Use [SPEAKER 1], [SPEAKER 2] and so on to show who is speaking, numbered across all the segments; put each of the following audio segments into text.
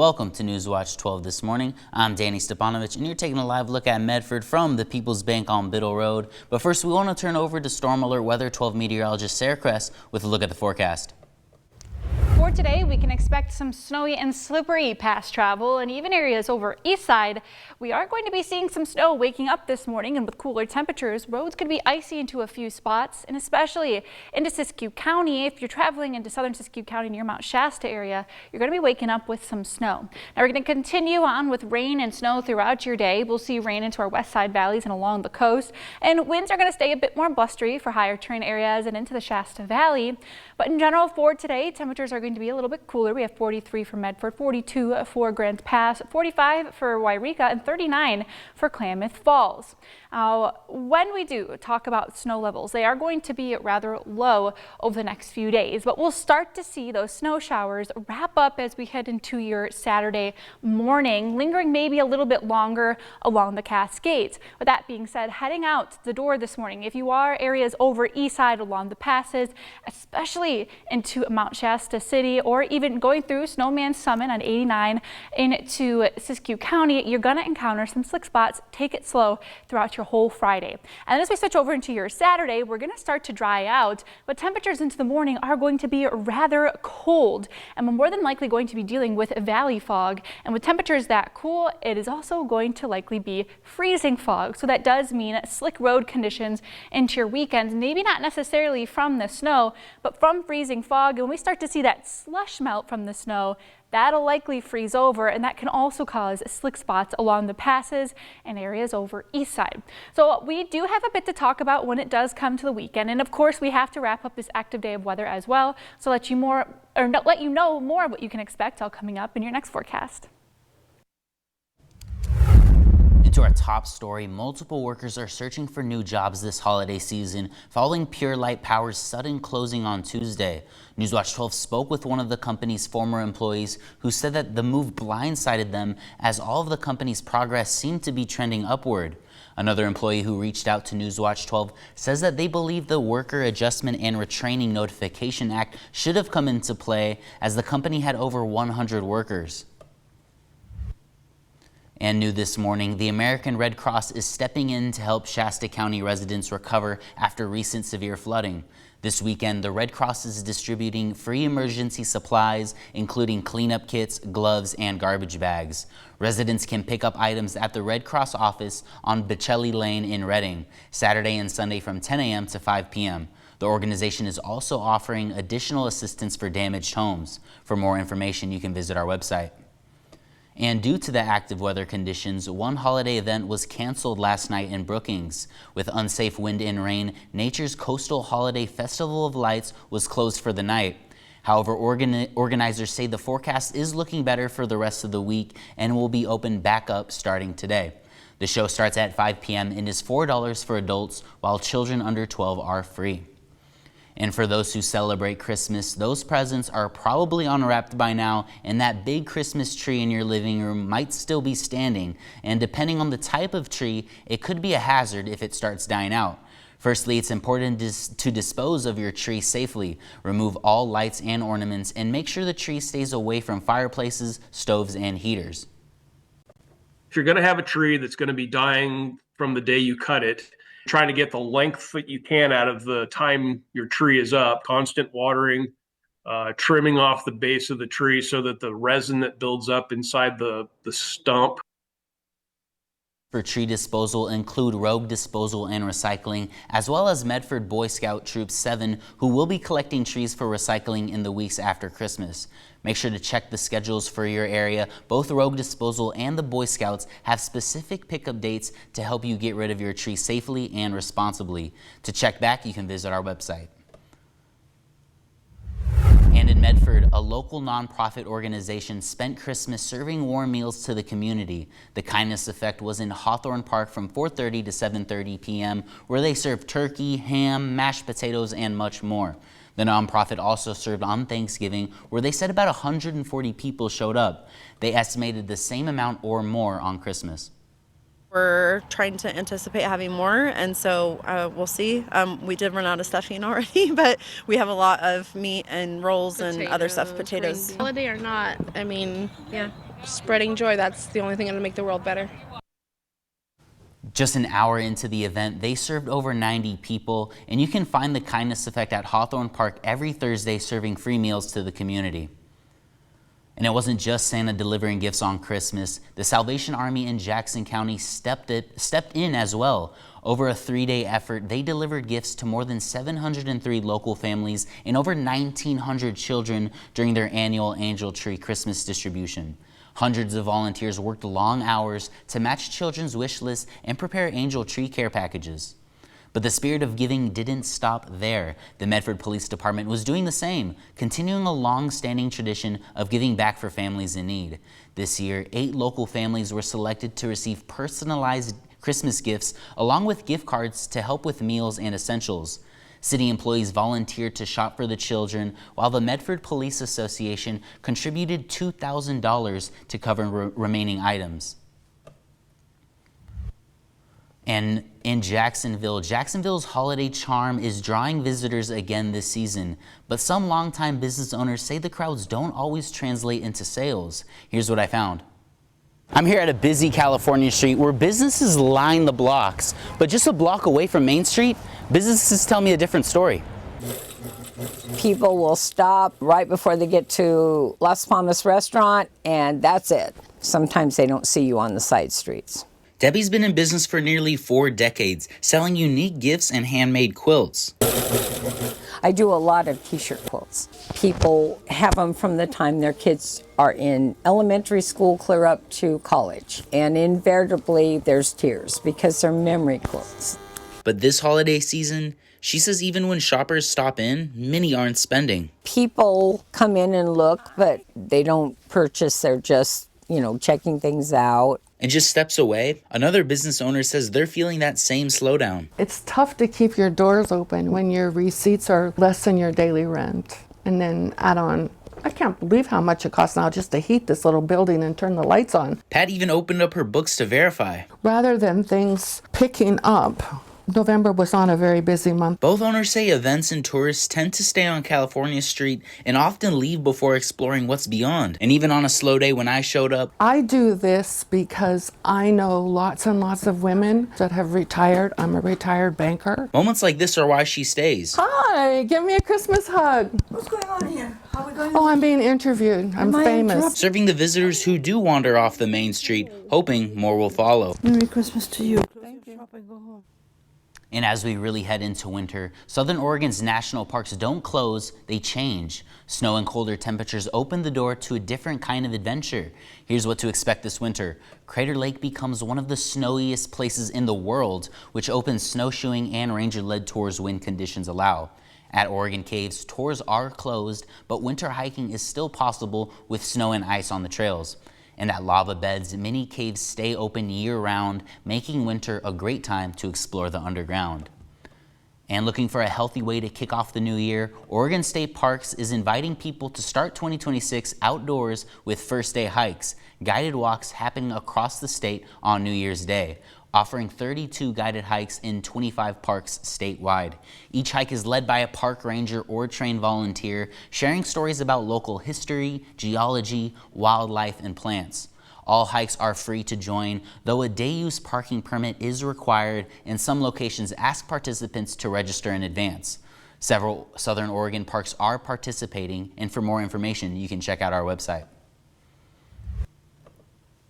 [SPEAKER 1] Welcome to Newswatch 12 this morning. I'm Danny Stepanovich, and you're taking a live look at Medford from the People's Bank on Biddle Road. But first, we want to turn over to Storm Alert Weather 12 meteorologist Sarah Kress with a look at the forecast.
[SPEAKER 2] For today, we can expect some snowy and slippery past travel and even areas over east side. We are going to be seeing some snow waking up this morning, and with cooler temperatures, roads could be icy into a few spots, and especially into Siskiyou County. If you're traveling into southern Siskiyou County near Mount Shasta area, you're going to be waking up with some snow. Now we're going to continue on with rain and snow throughout your day. We'll see rain into our west side valleys and along the coast, and winds are going to stay a bit more blustery for higher terrain areas and into the Shasta Valley. But in general, for today, temperatures are going to be a little bit cooler. We have 43 for Medford, 42 for Grants Pass, 45 for Wairika, and 39 for Klamath Falls. When we do talk about snow levels, they are going to be rather low over the next few days, but we'll start to see those snow showers wrap up as we head into your Saturday morning, lingering maybe a little bit longer along the Cascades. With that being said, heading out the door this morning, if you are areas over east side along the passes, especially into Mount Shasta City, or even going through Snowman Summit on 89 into Siskiyou County, you're going to encounter some slick spots. Take it slow throughout your whole Friday. And then as we switch over into your Saturday, we're going to start to dry out, but temperatures into the morning are going to be rather cold, and we're more than likely going to be dealing with valley fog. And with temperatures that cool, it is also going to likely be freezing fog. So that does mean slick road conditions into your weekends, maybe not necessarily from the snow, but from freezing fog. And when we start to see that slush melt from the snow, that'll likely freeze over, and that can also cause slick spots along the passes and areas over east side. So we do have a bit to talk about when it does come to the weekend, and of course we have to wrap up this active day of weather as well, so let you know more of what you can expect all coming up in your next forecast.
[SPEAKER 1] Into our top story, multiple workers are searching for new jobs this holiday season following Pure Light Power's sudden closing on Tuesday. Newswatch 12 spoke with one of the company's former employees who said that the move blindsided them as all of the company's progress seemed to be trending upward. Another employee who reached out to Newswatch 12 says that they believe the Worker Adjustment and Retraining Notification Act should have come into play as the company had over 100 workers. And new this morning, the American Red Cross is stepping in to help Shasta County residents recover after recent severe flooding. This weekend, the Red Cross is distributing free emergency supplies, including cleanup kits, gloves, and garbage bags. Residents can pick up items at the Red Cross office on Bocelli Lane in Reading, Saturday and Sunday from 10 a.m. to 5 p.m. The organization is also offering additional assistance for damaged homes. For more information, you can visit our website. And due to the active weather conditions, one holiday event was canceled last night in Brookings. With unsafe wind and rain, Nature's Coastal Holiday Festival of Lights was closed for the night. However, organizers say the forecast is looking better for the rest of the week and will be open back up starting today. The show starts at 5 p.m. and is $4 for adults, while children under 12 are free. And for those who celebrate Christmas, those presents are probably unwrapped by now, and that big Christmas tree in your living room might still be standing. And depending on the type of tree, it could be a hazard if it starts dying out. Firstly, it's important to dispose of your tree safely. Remove all lights and ornaments, and make sure the tree stays away from fireplaces, stoves, and heaters.
[SPEAKER 3] If you're going to have a tree that's going to be dying from the day you cut it, trying to get the length that you can out of the time your tree is up, constant watering, trimming off the base of the tree so that the resin that builds up inside the stump.
[SPEAKER 1] For tree disposal include Rogue Disposal and Recycling, as well as Medford Boy Scout Troop 7, who will be collecting trees for recycling in the weeks after Christmas. Make sure to check the schedules for your area. Both Rogue Disposal and the Boy Scouts have specific pickup dates to help you get rid of your tree safely and responsibly. To check back, you can visit our website. And in Medford, a local nonprofit organization spent Christmas serving warm meals to the community. The Kindness Effect was in Hawthorne Park from 4:30 to 7:30 p.m., where they served turkey, ham, mashed potatoes, and much more. The nonprofit also served on Thanksgiving, where they said about 140 people showed up. They estimated the same amount or more on Christmas.
[SPEAKER 4] We're trying to anticipate having more, and so we'll see. We did run out of stuffing already, but we have a lot of meat and rolls and other stuff, potatoes.
[SPEAKER 5] Holiday or not, I mean, yeah, spreading joy. That's the only thing that'll make the world better.
[SPEAKER 1] Just an hour into the event, they served over 90 people, and you can find the Kindness Effect at Hawthorne Park every Thursday, serving free meals to the community. And it wasn't just Santa delivering gifts on Christmas. The Salvation Army in Jackson County stepped in as well. Over a 3-day effort, they delivered gifts to more than 703 local families and over 1,900 children during their annual Angel Tree Christmas distribution. Hundreds of volunteers worked long hours to match children's wish lists and prepare Angel Tree care packages. But the spirit of giving didn't stop there. The Medford Police Department was doing the same, continuing a long-standing tradition of giving back for families in need. This year, 8 local families were selected to receive personalized Christmas gifts, along with gift cards to help with meals and essentials. City employees volunteered to shop for the children, while the Medford Police Association contributed $2,000 to cover remaining items. And in Jacksonville's holiday charm is drawing visitors again this season. But some longtime business owners say the crowds don't always translate into sales. Here's what I found. I'm here at a busy California street where businesses line the blocks. But just a block away from Main Street, businesses tell me a different story.
[SPEAKER 6] People will stop right before they get to Las Palmas restaurant, and that's it. Sometimes they don't see you on the side streets.
[SPEAKER 1] Debbie's been in business for nearly 4 decades, selling unique gifts and handmade quilts.
[SPEAKER 6] I do a lot of t-shirt quilts. People have them from the time their kids are in elementary school clear up to college. And invariably there's tears because they're memory quilts.
[SPEAKER 1] But this holiday season, she says even when shoppers stop in, many aren't spending.
[SPEAKER 6] People come in and look, but they don't purchase. They're just, checking things out.
[SPEAKER 1] And just steps away, another business owner says they're feeling that same slowdown.
[SPEAKER 7] It's tough to keep your doors open when your receipts are less than your daily rent. And then add on, I can't believe how much it costs now just to heat this little building and turn the lights on.
[SPEAKER 1] Pat even opened up her books to verify.
[SPEAKER 7] Rather than things picking up, November was not a very busy month.
[SPEAKER 1] Both owners say events and tourists tend to stay on California Street and often leave before exploring what's beyond. And even on a slow day when I showed up,
[SPEAKER 7] I do this because I know lots and lots of women that have retired. I'm a retired banker.
[SPEAKER 1] Moments like this are why she stays.
[SPEAKER 7] Hi, give me a Christmas hug.
[SPEAKER 8] What's going on here? How are we going?
[SPEAKER 7] Oh, I'm being interviewed. I'm famous.
[SPEAKER 1] Serving the visitors who do wander off the main street, hoping more will follow.
[SPEAKER 8] Merry Christmas to you.
[SPEAKER 7] Thank you.
[SPEAKER 8] Shop and go home.
[SPEAKER 1] And as we really head into winter, Southern Oregon's national parks don't close, they change. Snow and colder temperatures open the door to a different kind of adventure. Here's what to expect this winter. Crater Lake becomes one of the snowiest places in the world, which opens snowshoeing and ranger-led tours when conditions allow. At Oregon Caves, tours are closed, but winter hiking is still possible with snow and ice on the trails. And at Lava Beds, many caves stay open year-round, making winter a great time to explore the underground. And looking for a healthy way to kick off the new year, Oregon State Parks is inviting people to start 2026 outdoors with first day hikes, guided walks happening across the state on New Year's Day, offering 32 guided hikes in 25 parks statewide. Each hike is led by a park ranger or trained volunteer, sharing stories about local history, geology, wildlife, and plants. All hikes are free to join, though a day-use parking permit is required, and some locations ask participants to register in advance. Several Southern Oregon parks are participating, and for more information, you can check out our website.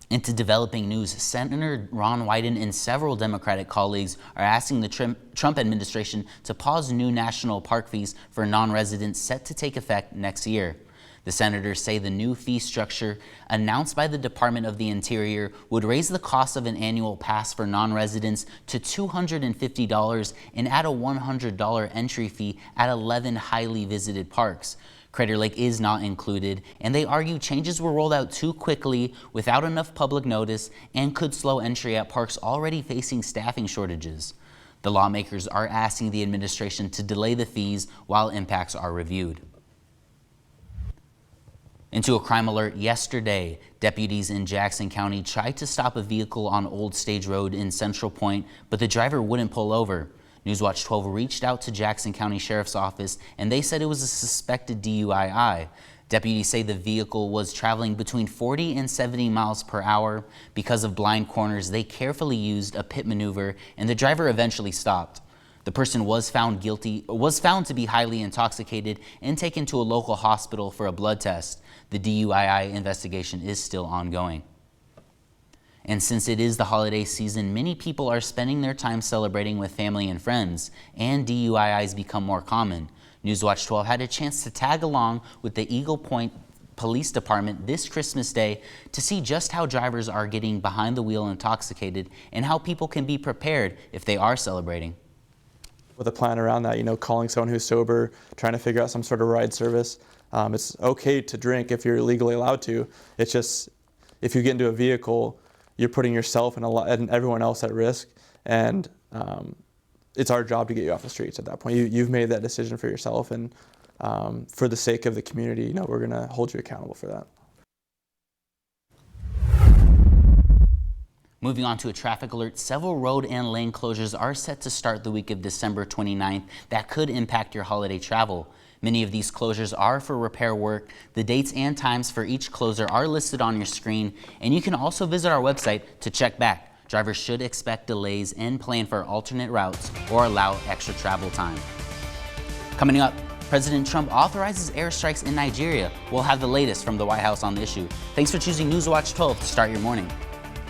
[SPEAKER 1] Into developing news, Senator Ron Wyden and several Democratic colleagues are asking the Trump administration to pause new national park fees for non-residents set to take effect next year. The senators say the new fee structure announced by the Department of the Interior would raise the cost of an annual pass for non-residents to $250 and add a $100 entry fee at 11 highly visited parks. Crater Lake is not included, and they argue changes were rolled out too quickly without enough public notice and could slow entry at parks already facing staffing shortages. The lawmakers are asking the administration to delay the fees while impacts are reviewed. Into a crime alert yesterday, deputies in Jackson County tried to stop a vehicle on Old Stage Road in Central Point, but the driver wouldn't pull over. Newswatch 12 reached out to Jackson County Sheriff's Office, and they said it was a suspected DUI. Deputies say the vehicle was traveling between 40 and 70 miles per hour. Because of blind corners, they carefully used a pit maneuver and the driver eventually stopped. The person was found to be highly intoxicated and taken to a local hospital for a blood test. The DUII investigation is still ongoing. And since it is the holiday season, many people are spending their time celebrating with family and friends, and DUIs become more common. Newswatch 12 had a chance to tag along with the Eagle Point Police Department this Christmas Day to see just how drivers are getting behind the wheel intoxicated and how people can be prepared if they are celebrating.
[SPEAKER 9] With a plan around that, calling someone who's sober, trying to figure out some sort of ride service. It's okay to drink if you're legally allowed to. It's just, if you get into a vehicle, you're putting yourself and everyone else at risk, and it's our job to get you off the streets at that point. You've made that decision for yourself, and for the sake of the community, we're going to hold you accountable for that.
[SPEAKER 1] Moving on to a traffic alert, several road and lane closures are set to start the week of December 29th that could impact your holiday travel. Many of these closures are for repair work. The dates and times for each closure are listed on your screen, and you can also visit our website to check back. Drivers should expect delays and plan for alternate routes or allow extra travel time. Coming up, President Trump authorizes airstrikes in Nigeria. We'll have the latest from the White House on the issue. Thanks for choosing Newswatch 12 to start your morning.